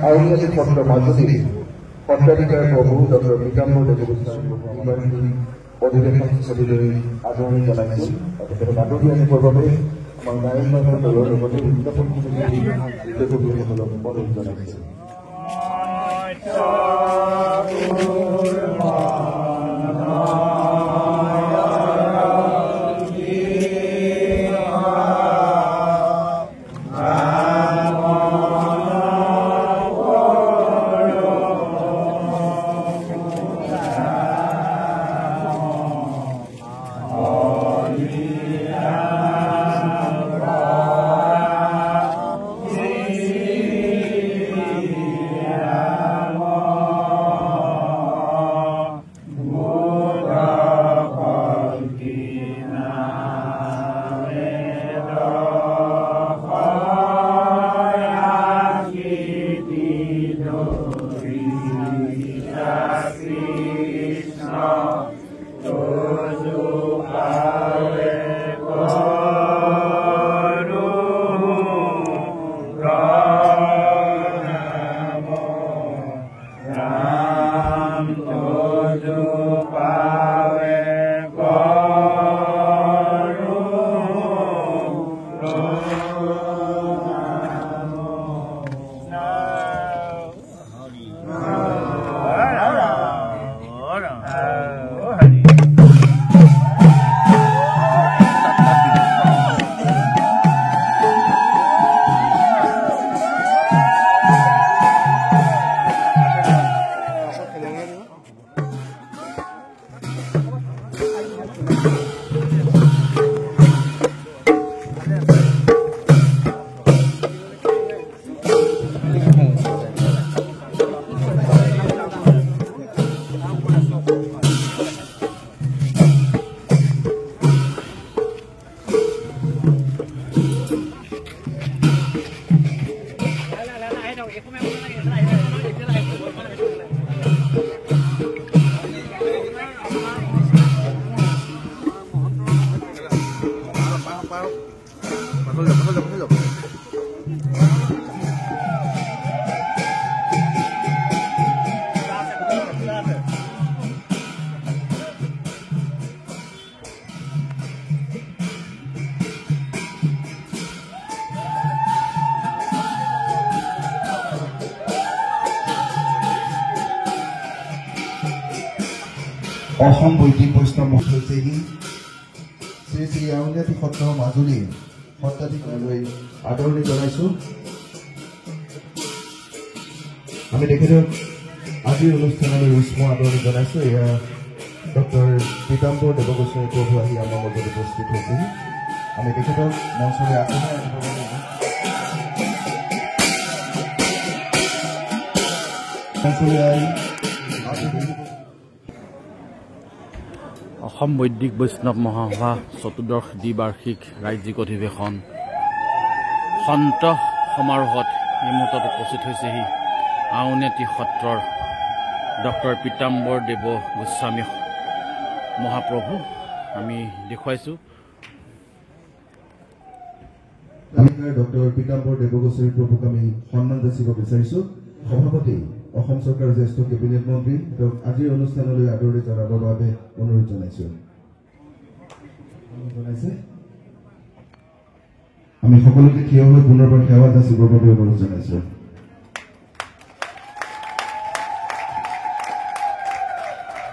আউনীআটী সত্ৰ মাজুলী সত্ৰাধিকাৰ প্ৰভু ডক্টৰ পীতাম্বৰ দেৱগোস্বামী অধিৱেশনস্থলীলৈ আদৰণি জনাইছিল। তেখেতক আদৰণি আনিবৰ বাবে আমাৰ গায়ন বাদনৰ দলৰ লগতে বিজ্ঞাপনসকলক অনুৰোধ জনাইছিল। অসম বৈদিক বৈষ্ণৱ মঠ হৈছেহি শ্ৰী শ্ৰী আউনীআটী সত্ৰ মাজুলী সত্ৰাধিকাৰলৈ আদৰণি জনাইছোঁ। আমি তেখেতক আজিৰ অনুষ্ঠানলৈ উষ্ম আদৰণি জনাইছোঁ। এয়া ডক্টৰ পীতাম্বৰ দেৱগোস্বামী প্ৰভু আহি আমাৰ মাজত উপস্থিত হৈছেহি। আমি তেখেতক মঞ্চলৈ আগবঢ়াই আনিব অসম বৈদিক বৈষ্ণৱ মহাসভা চতুৰ্দশ দ্বিবাৰ্ষিক ৰাজ্যিক অধিৱেশন সন্ত সমাৰোহত এই মুহূৰ্তত উপস্থিত হৈছেহি আউনীআটী সত্ৰৰ ডক্টৰ পীতাম্বৰ দেৱ গোস্বামী মহাপ্ৰভু। আমি দেখুৱাইছোঁ ডক্টৰ পীতাম্বৰ দেৱগোস্বামী প্ৰভুক আমি সন্মান যাচিব বিচাৰিছোঁ। সভাপতি অসম চৰকাৰৰ জ্যেষ্ঠ কেবিনেট মন্ত্ৰী তেওঁক আজিৰ অনুষ্ঠানলৈ আদৰণি জনাবৰ বাবে অনুৰোধ জনাইছোঁ। আমি সকলোকে থিয় হৈ পুনৰবাৰ সেৱা যাচিবৰ বাবে অনুৰোধ জনাইছোঁ।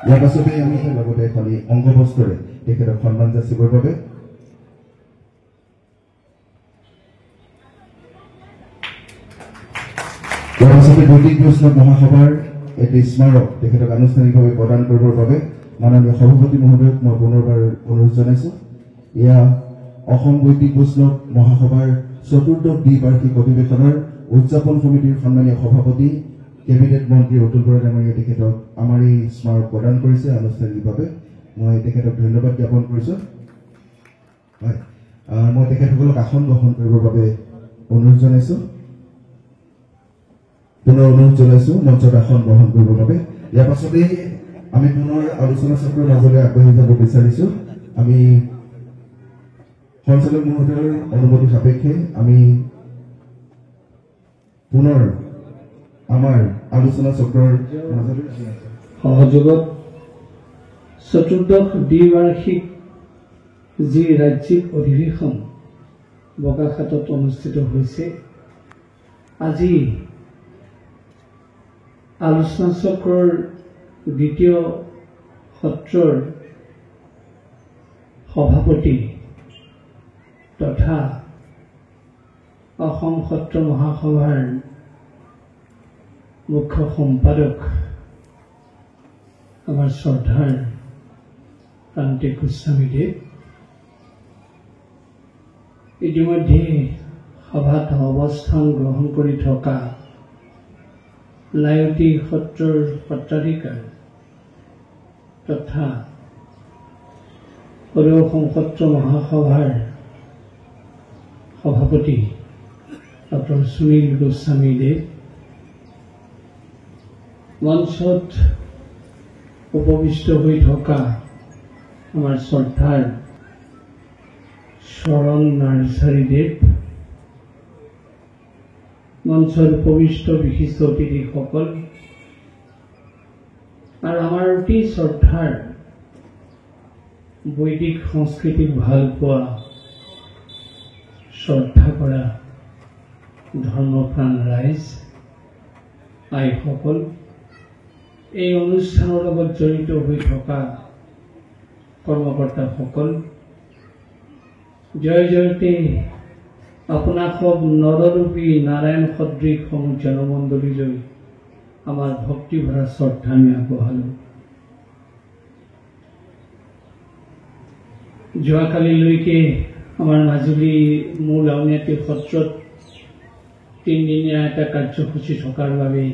ইয়াৰ পাছতেই আমি লগতে খালি অংগবস্ত্ৰৰে তেখেতক সন্মান যাচিবৰ বাবে বৈদিক বৈষ্ণৱ মহাসভাৰ এটি স্মাৰক তেখেতক আনুষ্ঠানিকভাৱে প্ৰদান কৰিবৰ বাবে মাননীয় সভাপতি মহোদয়ক মই পুনৰবাৰ অনুৰোধ জনাইছোঁ। এয়া অসম বৈদিক বৈষ্ণৱ মহাসভাৰ চতুৰ্দশ দ্বিবাৰ্ষিক অধিৱেশনৰ উদযাপন সমিতিৰ সন্মানীয় সভাপতি কেবিনেট মন্ত্ৰী অতুল বৰা ডাঙৰীয়াই তেখেতক আমাৰ এই স্মাৰক প্ৰদান কৰিছে আনুষ্ঠানিকভাৱে। মই তেখেতক ধন্যবাদ জ্ঞাপন কৰিছোঁ। হয়, মই তেখেতসকলক আসন গ্ৰহণ কৰিবৰ বাবে অনুৰোধ জনাইছোঁ। পুনৰ অনুৰোধ জনাইছোঁ মঞ্চত আসন গ্ৰহণ কৰিবৰ বাবে। ইয়াৰ পাছতেই আমি পুনৰ আলোচনা চক্ৰৰ মাজলৈ আগবাঢ়ি যাব বিচাৰিছোঁ। আমি সঞ্চালক মহোদয়ৰ অনুমতি সাপেক্ষে আমি পুনৰ আমাৰ আলোচনা চক্ৰৰ মাজলৈ সহযোগত চতুৰ্দশ দ্বিবাৰ্ষিক যি ৰাজ্যিক অধিৱেশন বোকাখাতত অনুষ্ঠিত হৈছে, আজি আলোচনা চক্ৰৰ দ্বিতীয় সত্ৰৰ সভাপতি তথা অসম সত্ৰ মহাসভাৰ মুখ্য সম্পাদক আমাৰ শ্ৰদ্ধাৰ প্ৰান্তিক গোস্বামীদেৱ, ইতিমধ্যে সভাত অৱস্থান গ্ৰহণ কৰি থকা লায়তী সত্ৰৰ সত্ৰাধিকাৰ তথা অসম সত্ৰ মহাসভাৰ সভাপতি ডক্টৰ সুনীল গোস্বামীদেৱ, মঞ্চত উপবিষ্ট হৈ থকা আমাৰ শ্ৰদ্ধাৰ শৰণ নাৰ্চাৰীদেৱ, মঞ্চত উপবিষ্ট বিশিষ্ট অতিথিসকল আৰু আমাৰ অতি শ্ৰদ্ধাৰ বৈদিক সংস্কৃতিক ভাল পোৱা শ্ৰদ্ধা কৰা ধৰ্মপ্ৰাণ ৰাইজ, আইসকল, এই অনুষ্ঠানৰ লগত জড়িত হৈ থকা কৰ্মকৰ্তাসকল, জয় জয়তে আপোনাসৱ নৰৰূপী নাৰায়ণ সদৃশ সমূহ জনমণ্ডলীলৈ আমাৰ ভক্তিভৰা শ্ৰদ্ধা আমি আগবঢ়ালোঁ। যোৱাকালিলৈকে আমাৰ মাজুলী মূল আউনীআটী সত্ৰত 3 দিনীয়া এটা কাৰ্যসূচী থকাৰ বাবে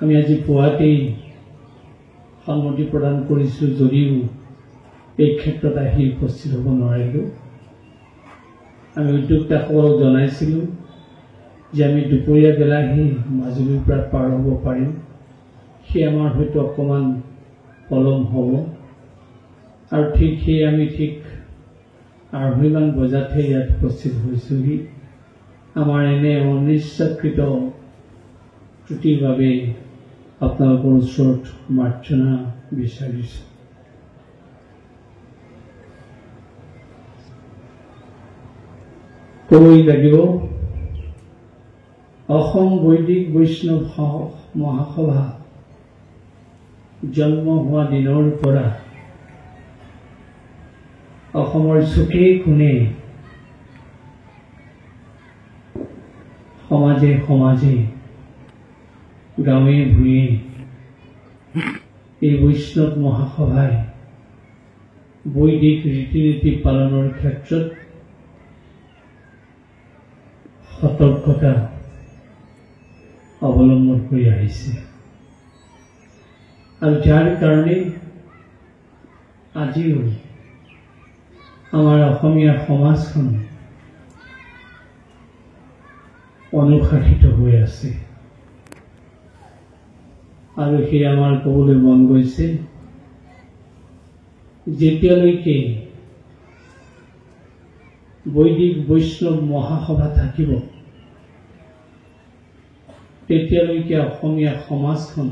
আমি আজি পুৱাতেই সন্মতি প্ৰদান কৰিছোঁ, যদিও এই ক্ষেত্ৰত আহি উপস্থিত হ'ব নোৱাৰিলোঁ। আমি উদ্যোক্তাসকলক জনাইছিলোঁ যে আমি দুপৰীয়া বেলাহি মাজুলীৰ পৰা পাৰ হ'ব পাৰিম, সেই আমাৰ হয়তো অকণমান পলম হ'ব আৰু সেই আমি 2:30 বজাতহে ইয়াত উপস্থিত হৈছোঁহি। আমাৰ এনে অনিচ্ছাকৃত ত্ৰুটিৰ বাবে আপোনালোকৰ ওচৰত মাৰ্জনা বিচাৰিছোঁ। ক'বই লাগিব, অসম বৈদিক বৈষ্ণৱ মহাসভা জন্ম হোৱা দিনৰ পৰা অসমৰ চুকে কোণে সমাজে সমাজে গাঁৱে ভূঞে এই বৈষ্ণৱ মহাসভাই বৈদিক ৰীতি নীতি পালনৰ ক্ষেত্ৰত সতৰ্কতা অৱলম্বন কৰি আহিছে আৰু যাৰ কাৰণে আজিও আমাৰ অসমীয়া সমাজখন অনুশাসিত হৈ আছে। আৰু সেই আমাৰ ক'বলৈ মন গৈছে, যেতিয়ালৈকে বৈদিক বৈষ্ণৱ মহাসভা থাকিব, তেতিয়ালৈকে অসমীয়া সমাজখন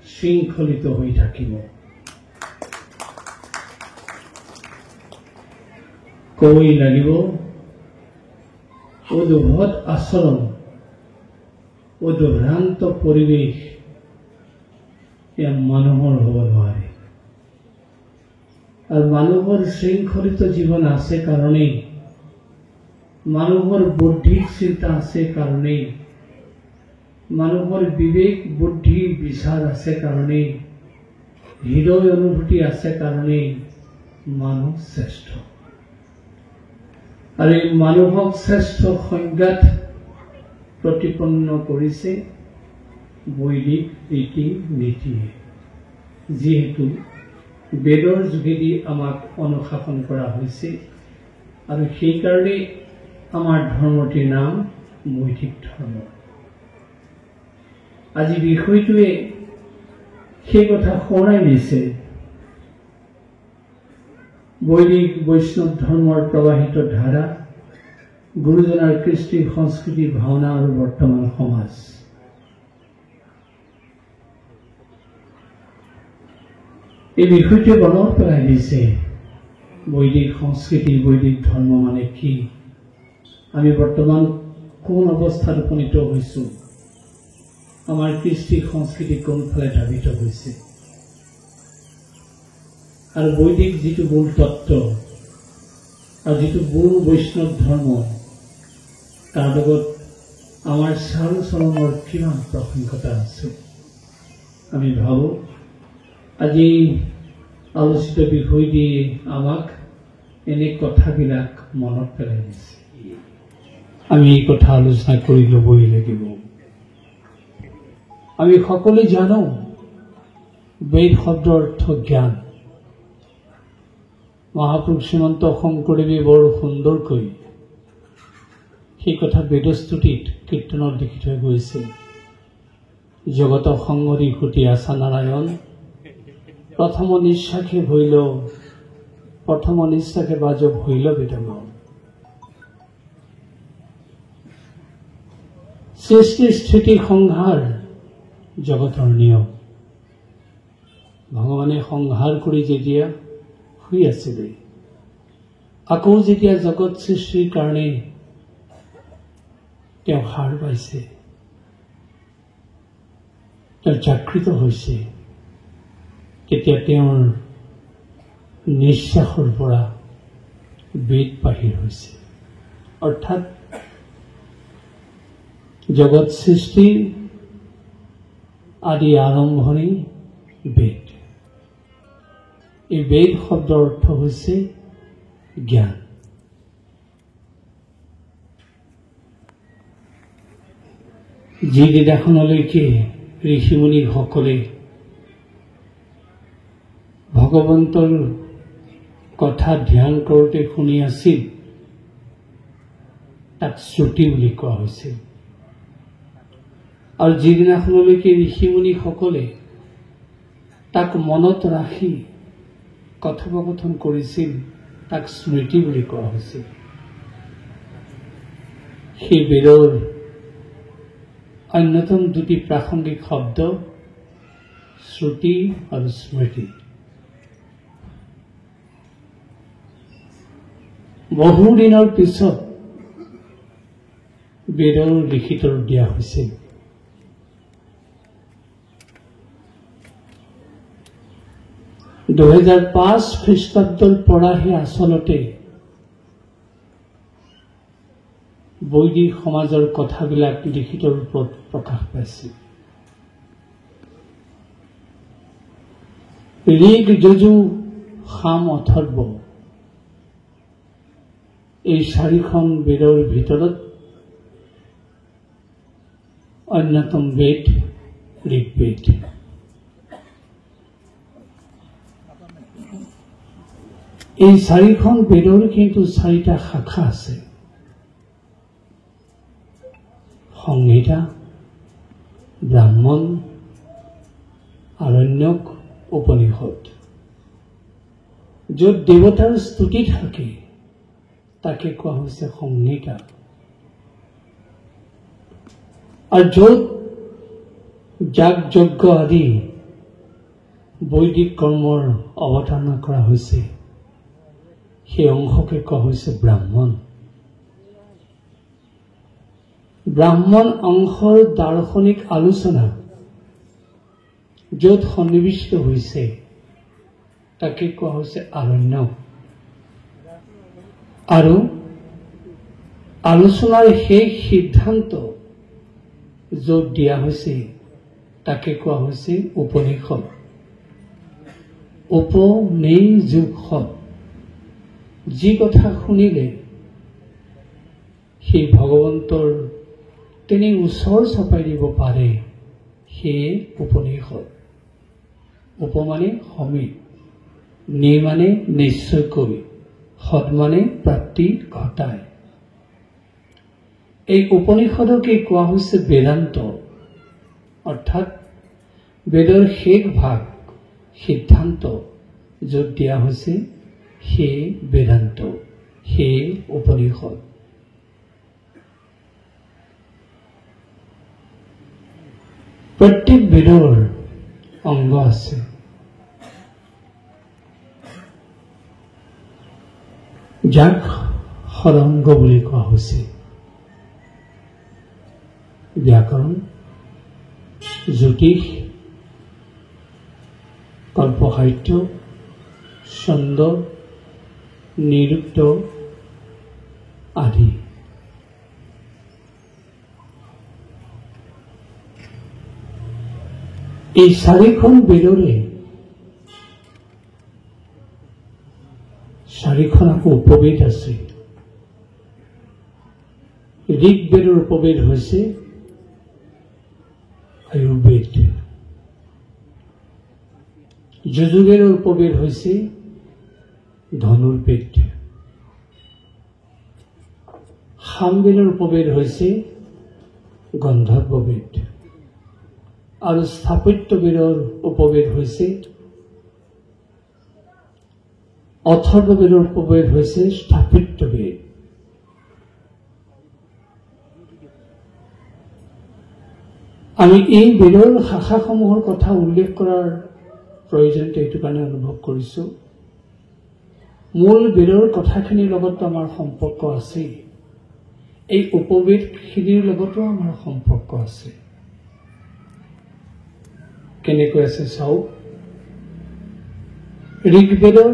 শৃংখলিত হৈ থাকিব। ক'বই লাগিব, অদ্ভুত আচৰণ, অদ্ভ্ৰান্ত পৰিৱেশ এয়া মানুহৰ হ'ব নোৱাৰে। আৰু মানুহৰ শৃংখলিত জীৱন আছে কাৰণেই, মানুহৰ বৌদ্ধিক চিন্তা আছে কাৰণেই, মানুহৰ বিবেক বুদ্ধি বিচাৰ আছে কাৰণেই, হৃদয় অনুভূতি আছে কাৰণেই মানুহ শ্ৰেষ্ঠ। আৰু এই মানুহক শ্ৰেষ্ঠ সংজ্ঞাত প্ৰতিপন্ন কৰিছে বৈদিক ৰীতি নীতিয়ে, যিহেতু বেদৰ যোগেদি আমাক অনুশাসন কৰা হৈছে। আৰু সেইকাৰণে আমাৰ ধৰ্মটিৰ নাম বৈদিক ধৰ্ম। আজি বিষয়টোৱে সেই কথা সোঁৱৰাই দিছে বৈদিক বৈষ্ণৱ ধৰ্মৰ প্ৰবাহিত ধাৰা, গুৰুজনাৰ কৃষ্টি সংস্কৃতি ভাওনা আৰু বৰ্তমান সমাজ। এই বিষয়টোৱে মনত পেলাই দিছে বৈদিক সংস্কৃতি, বৈদিক ধৰ্ম মানে কি, আমি বৰ্তমান কোন অৱস্থাত উপনীত হৈছো, আমাৰ কৃষ্টি সংস্কৃতি কোনফালে ধাবিত হৈছে, আৰু বৈদিক যিটো মূল তত্ত্ব আৰু যিটো মূল বৈষ্ণৱ ধৰ্ম, তাৰ লগত আমাৰ চাল চলনৰ কিমান প্ৰাসংগিকতা আছে। আমি ভাবোঁ আজি আলোচিত বিষয়টি আমাক এনে কথাবিলাক মনত পেলাই দিছে। আমি এই কথা আলোচনা কৰি ল'বই লাগিব। আমি সকলোৱে জানো বেদ শব্দৰ অৰ্থ জ্ঞান। মহাপুৰুষ শ্ৰীমন্ত শংকৰদেৱে বৰ সুন্দৰকৈ সেই কথা বেদস্তুতিত কীৰ্তনত লিখি থৈ গৈছে। জগত সংগৰি সুতি আছা নাৰায়ণ, প্ৰথম নিশ্বাসে ভৈল, প্ৰথম নিশ্বাসে বাজক ভৈল বেদগণ। সৃষ্টি স্থিতি সংহাৰ জগতৰ নিয়ম। ভগৱানে সংহাৰ কৰি যেতিয়া শুই আছিলে, আকৌ যেতিয়া জগত সৃষ্টিৰ কাৰণে তেওঁ সাৰ পাইছে, তেওঁ জাগৃত হৈছে, তেতিয়া তেওঁৰ নিশ্বাসৰ পৰা বেদ বাহিৰ হৈছে। অৰ্থাৎ জগত সৃষ্টিৰ আদি আৰম্ভণি বেদ। এই বেদ শব্দৰ অৰ্থ হৈছে জ্ঞান। যিদিনাখনলৈকে ঋষিমুনিসকলে ভগৱন্তৰ কথা ধ্যান কৰোঁতে শুনি আছিল, তাক শ্ৰুতি বুলি কোৱা হৈছিল। আৰু যিদিনাখনলৈকে ঋষিমুনিসকলে তাক মনত ৰাখি কথোপকথন কৰিছিল, তাক স্মৃতি বুলি কোৱা হৈছিল। সেই বেদৰ অন্যতম দুটি প্ৰাসংগিক শব্দ শ্ৰুতি আৰু স্মৃতি। বহু দিনৰ পিছত বেদৰ লিখিত ৰূপ দিয়া হৈছিল। « 2005 খ্ৰীষ্টাব্দৰ পৰাহে আচলতে বৈদিক সমাজৰ কথাবিলাক লিখিত ৰূপত প্ৰকাশ পাইছিল। ঋগ, যজু, সাম, অথৰ্ব এই চাৰিখন বেদৰ ভিতৰত অন্যতম বেদ ঋগ্বেদ। এই চাৰিখন বেদৰ কিন্তু চাৰিটা শাখা আছে: সংহিতা, ব্ৰাহ্মণ, আৰণ্যক, উপনিষদ। য'ত দেৱতাৰ স্তুতি থাকে তাকে কোৱা হৈছে সংহিতা, আৰু য'ত যাগ যজ্ঞ আদি বৈদিক কৰ্মৰ অৱতাৰণা কৰা হৈছে সেই অংশকে কোৱা হৈছে ব্ৰাহ্মণ। ব্ৰাহ্মণ অংশৰ দাৰ্শনিক আলোচনা য'ত সন্নিৱিষ্ট হৈছে তাকে কোৱা হৈছে আৰণ্যক। আৰু আলোচনাৰ শেষ সিদ্ধান্ত য'ত দিয়া হৈছে তাকে কোৱা হৈছে উপনিষদ। উপনিষদ যি কথা শুনিলে সেই ভগৱন্তৰ তেনে ওচৰ চপাই দিব পাৰে, সেয়ে উপনিষদ। উপ মানে সমিত, নি মানে নিশ্চয়কৈ, সদ মানে প্ৰাপ্তি ঘটায়। এই উপনিষদকে কোৱা হৈছে বেদান্ত, অৰ্থাৎ বেদৰ শেষ ভাগ সিদ্ধান্ত য'ত দিয়া হৈছে হে বেদান্ত, হে উপনিষদ। প্ৰত্যেক বেদৰ অংগ আছে। যাক ষড়ংগ বুলি কোৱা হৈছে। ব্যাকৰণ, জ্যোতিষ, কল্পসাহিত্য, ছন্দ, নিৰুক্ত আদি। এই চাৰিখন বেদৰে চাৰিখন আকৌ উপবেদ আছে। ঋগ্বেদৰ উপবেদ হৈছে আয়ুৰ্বেদ, যজুৰ্বেদৰ উপবেদ হৈছে ধনুৰ্বেদ, সামবেদৰ উপবেদ হৈছে গন্ধৰ্ববেদ আৰু স্থাপত্যবেদৰ উপবেদ হৈছে অথৰ্ববেদৰ উপবেদ হৈছে স্থাপত্যবেদ। আমি এই বেদৰ শাখাসমূহৰ কথা উল্লেখ কৰাৰ প্ৰয়োজনীয়তা এইটো কাৰণে অনুভৱ কৰিছো, মূল বেদৰ কথাখিনিৰ লগতো আমাৰ সম্পৰ্ক আছে, এই উপবেদখিনিৰ লগতো আমাৰ সম্পৰ্ক আছে। কেনেকৈ আছে চাওক। ঋগ্বেদৰ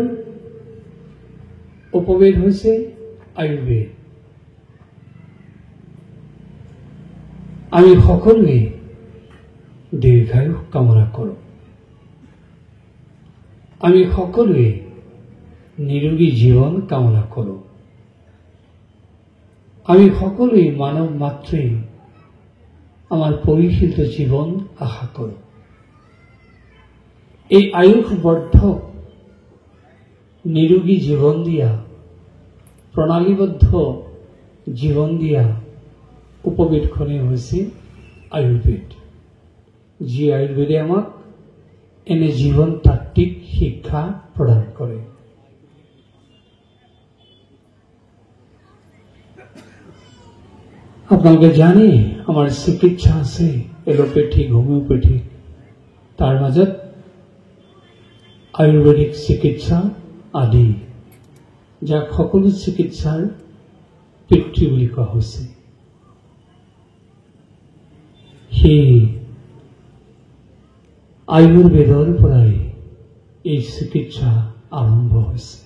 উপবেদ হৈছে আয়ুৰ্বেদ। আমি সকলোৱে দীৰ্ঘায়ু কামনা কৰোঁ। আমি সকলোৱে নিৰোগী জীৱন কামনা কৰোঁ। আমি সকলোৱে মানৱ মাত্ৰেই আমাৰ পৰিশীলিত জীৱন আশা কৰোঁ। এই আয়ুষবৰ্ধক নিৰোগী জীৱন দিয়া, প্ৰণালীবদ্ধ জীৱন দিয়া উপবেদখনেই হৈছে আয়ুৰ্বেদ, যি আয়ুৰ্বেদে আমাক এনে জীৱন তাত্ত্বিক শিক্ষা প্ৰদান কৰে। আপোনালোকে জানে আমাৰ চিকিৎসা আছে এলোপেথিক, হোমিওপেথিক, তাৰ মাজত আয়ুৰ্বেদিক চিকিৎসা আদি, যাক সকলো চিকিৎসাৰ পিতৃ বুলি কোৱা হৈছে। সেই আয়ুৰ্বেদৰ পৰাই এই চিকিৎসা আৰম্ভ হৈছে।